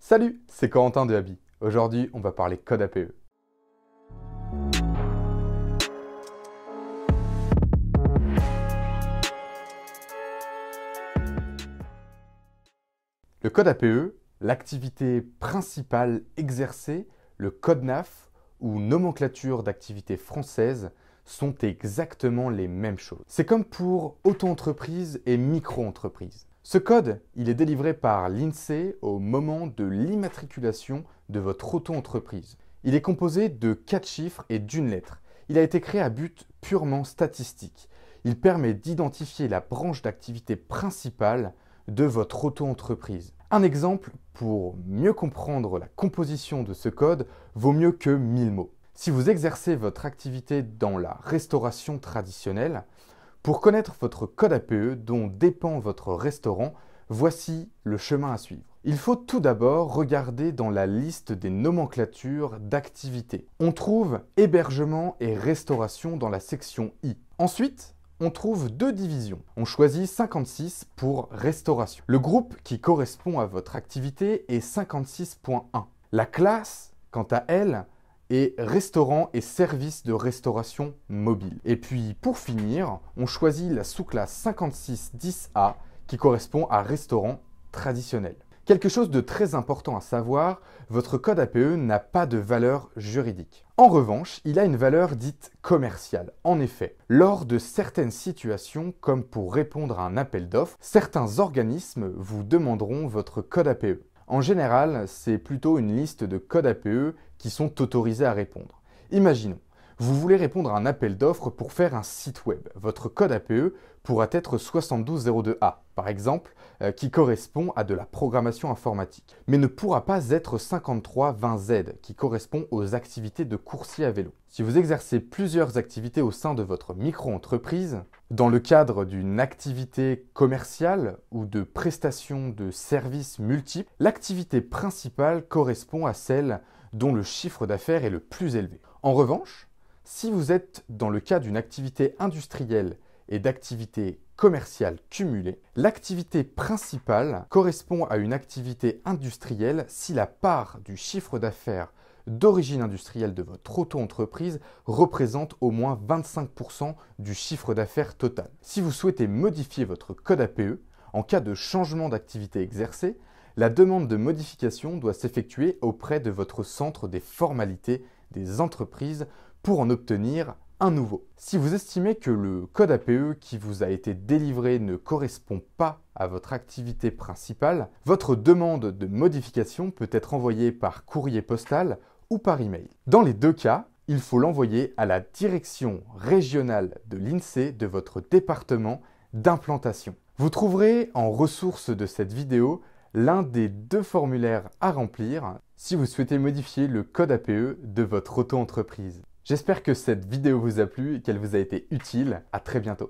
Salut, c'est Corentin de Habi. Aujourd'hui, on va parler code APE. Le code APE, l'activité principale exercée, le code NAF ou nomenclature d'activité française sont exactement les mêmes choses. C'est comme pour auto-entreprise et micro-entreprise. Ce code, il est délivré par l'INSEE au moment de l'immatriculation de votre auto-entreprise. Il est composé de 4 chiffres et d'une lettre. Il a été créé à but purement statistique. Il permet d'identifier la branche d'activité principale de votre auto-entreprise. Un exemple pour mieux comprendre la composition de ce code vaut mieux que 1000 mots. Si vous exercez votre activité dans la restauration traditionnelle, pour connaître votre code APE dont dépend votre restaurant, voici le chemin à suivre. Il faut tout d'abord regarder dans la liste des nomenclatures d'activités. On trouve hébergement et restauration dans la section I. Ensuite, on trouve deux divisions. On choisit 56 pour restauration. Le groupe qui correspond à votre activité est 56.1. La classe, quant à elle, et restaurant et services de restauration mobile. Et puis pour finir, on choisit la sous-classe 5610A qui correspond à restaurant traditionnel. Quelque chose de très important à savoir, votre code APE n'a pas de valeur juridique. En revanche, il a une valeur dite commerciale. En effet, lors de certaines situations, comme pour répondre à un appel d'offres, certains organismes vous demanderont votre code APE. En général, c'est plutôt une liste de codes APE qui sont autorisés à répondre. Imaginons, vous voulez répondre à un appel d'offres pour faire un site web. Votre code APE pourra être 7202A, par exemple, qui correspond à de la programmation informatique, mais ne pourra pas être 5320Z, qui correspond aux activités de coursier à vélo. Si vous exercez plusieurs activités au sein de votre micro-entreprise, dans le cadre d'une activité commerciale ou de prestation de services multiples, l'activité principale correspond à celle dont le chiffre d'affaires est le plus élevé. En revanche, si vous êtes dans le cas d'une activité industrielle et d'activité commerciale cumulée, l'activité principale correspond à une activité industrielle si la part du chiffre d'affaires d'origine industrielle de votre auto-entreprise représente au moins 25% du chiffre d'affaires total. Si vous souhaitez modifier votre code APE, en cas de changement d'activité exercée, la demande de modification doit s'effectuer auprès de votre centre des formalités des entreprises pour en obtenir un nouveau. Si vous estimez que le code APE qui vous a été délivré ne correspond pas à votre activité principale, votre demande de modification peut être envoyée par courrier postal ou par email. Dans les deux cas, il faut l'envoyer à la direction régionale de l'INSEE de votre département d'implantation. Vous trouverez en ressources de cette vidéo l'un des deux formulaires à remplir si vous souhaitez modifier le code APE de votre auto-entreprise. J'espère que cette vidéo vous a plu et qu'elle vous a été utile. À très bientôt.